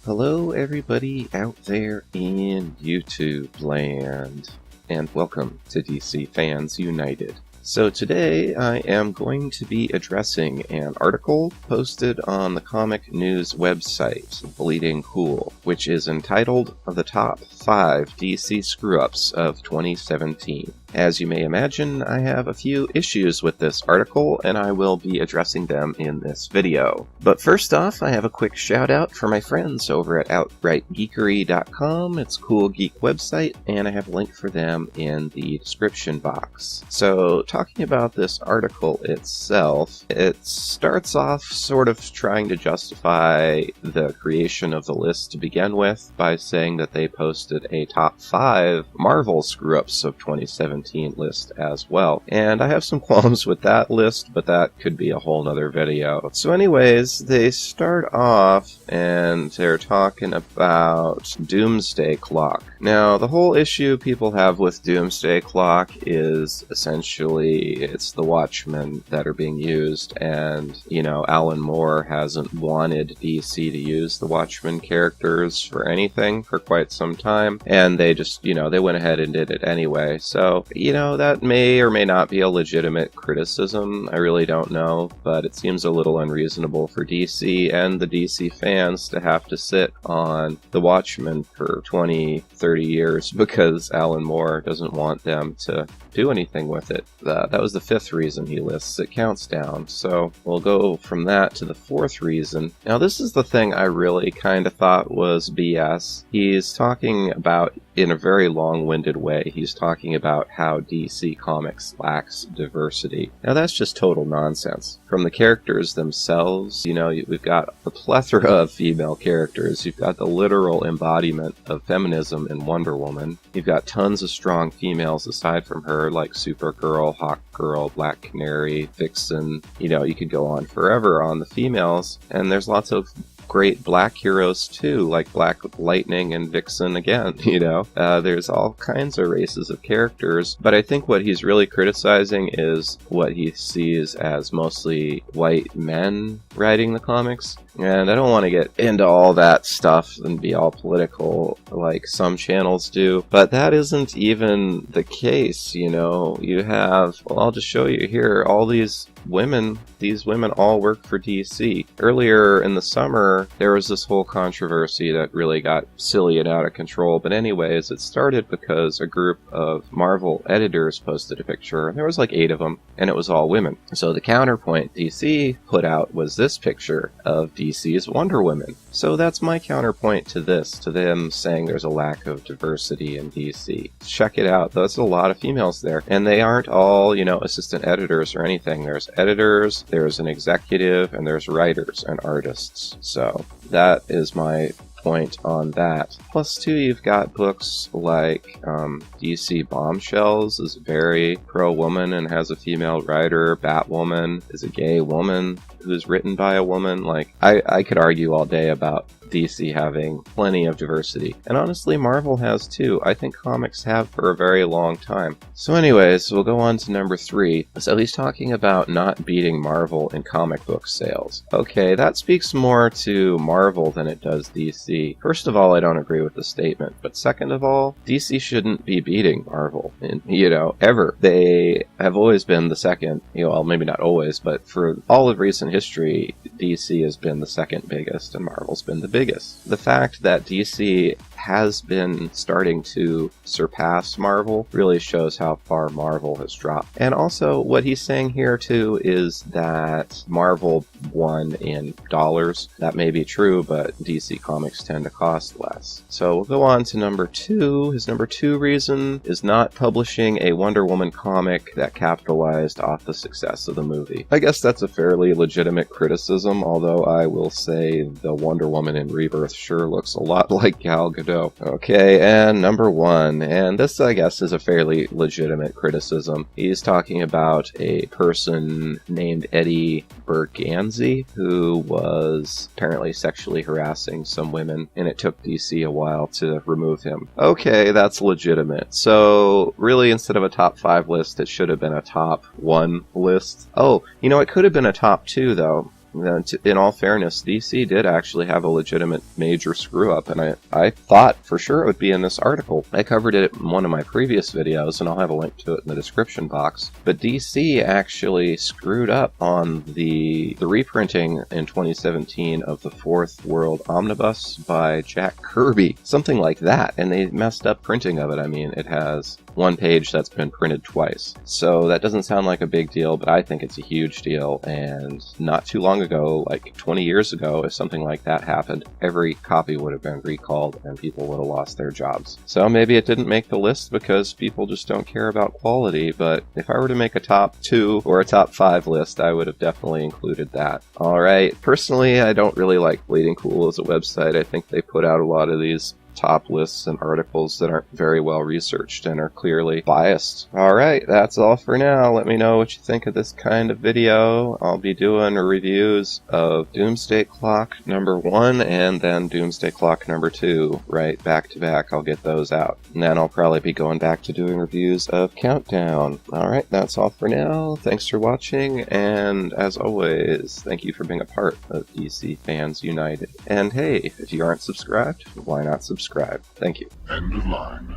Hello everybody out there in YouTube land, and welcome to DC Fans United. So today I am going to be addressing an article posted on the comic news website, Bleeding Cool, which is entitled The Top 5 DC Screw-Ups of 2017. As you may imagine, I have a few issues with this article, and I will be addressing them in this video. But first off, I have a quick shout out for my friends over at OutrightGeekery.com. It's a cool geek website, and I have a link for them in the description box. So, talking about this article itself, it starts off sort of trying to justify the creation of the list to begin with by saying that they posted a top 5 Marvel screw-ups of 2017 list as well. And I have some qualms with that list, but that could be a whole nother video. So anyways, they start off and they're talking about Doomsday Clock. Now, the whole issue people have with Doomsday Clock is essentially it's the Watchmen that are being used, and, you know, Alan Moore hasn't wanted DC to use the Watchmen characters for anything for quite some time, and they just, you know, they went ahead and did it anyway. So, you know, that may or may not be a legitimate criticism. I really don't know, but it seems a little unreasonable for DC and the DC fans to have to sit on the Watchmen for 20, 30 years because Alan Moore doesn't want them to do anything with it. That was the 5th reason he lists. It counts down. So we'll go from that to the 4th reason. Now, this is the thing I really kind of thought was BS. He's talking about, in a very long-winded way, he's talking about how DC Comics lacks diversity. Now, that's just total nonsense. From the characters themselves, you know, we've got a plethora of female characters. You've got the literal embodiment of feminism in Wonder Woman. You've got tons of strong females aside from her, like Supergirl, Hawkgirl, Black Canary, Vixen. You know, you could go on forever on the females, and there's lots of great black heroes too, like Black Lightning and Vixen again, you know. There's all kinds of races of characters, but I think what he's really criticizing is what he sees as mostly white men writing the comics. And I don't want to get into all that stuff and be all political like some channels do, but that isn't even the case, you know. You have, well, I'll just show you here, all these women all work for DC. Earlier in the summer, there was this whole controversy that really got silly and out of control, but anyways, it started because a group of Marvel editors posted a picture, and there was like 8 of them, and it was all women. So the counterpoint DC put out was this picture of DC's Wonder Woman. So that's my counterpoint to this, to them saying there's a lack of diversity in DC. Check it out. There's a lot of females there, and they aren't all, you know, assistant editors or anything. There's editors, there's an executive, and there's writers and artists. So that is my point on that. Plus, too, you've got books like DC Bombshells is very pro-woman and has a female writer. Batwoman is a gay woman who's written by a woman. Like, I could argue all day about DC having plenty of diversity. And honestly, Marvel has too. I think comics have for a very long time. So anyways, we'll go on to number 3. So he's talking about not beating Marvel in comic book sales. Okay, that speaks more to Marvel than it does DC. First of all, I don't agree with the statement. But second of all, DC shouldn't be beating Marvel, you know, ever. They have always been the second, you know, well, maybe not always, but for all of recent history, DC has been the second biggest and Marvel's been the biggest. The fact that DC has been starting to surpass Marvel really shows how far Marvel has dropped. And also, what he's saying here too is that Marvel won in dollars. That may be true, but DC comics tend to cost less. So we'll go on to number 2. His number 2 reason is not publishing a Wonder Woman comic that capitalized off the success of the movie. I guess that's a fairly legitimate criticism, although I will say the Wonder Woman in Rebirth sure looks a lot like Gal Gadot. Okay, and number 1, and this I guess is a fairly legitimate criticism. He's talking about a person named Eddie Burke Gansey who was apparently sexually harassing some women, and it took DC a while to remove him. Okay, that's legitimate. So really, instead of a top 5 list, it should have been a top 1 list. Oh, you know, it could have been a top 2 though. in all fairness, DC did actually have a legitimate major screw-up, and I thought for sure it would be in this article. I covered it in one of my previous videos, and I'll have a link to it in the description box. But DC actually screwed up on the reprinting in 2017 of the Fourth World Omnibus by Jack Kirby. Something like that, and they messed up printing of it. I mean, it has one page that's been printed twice. So that doesn't sound like a big deal, but I think it's a huge deal, and not too long ago, like 20 years ago, if something like that happened, every copy would have been recalled and people would have lost their jobs. So maybe it didn't make the list because people just don't care about quality, but if I were to make a top 2 or a top 5 list, I would have definitely included that. Alright, personally, I don't really like Bleeding Cool as a website. I think they put out a lot of these top lists and articles that aren't very well researched and are clearly biased. Alright, that's all for now. Let me know what you think of this kind of video. I'll be doing reviews of Doomsday Clock #1 and then Doomsday Clock #2 right back to back. I'll get those out. And then I'll probably be going back to doing reviews of Countdown. Alright, that's all for now. Thanks for watching, and as always, thank you for being a part of DC Fans United. And hey, if you aren't subscribed, why not subscribe? Thank you. End of line.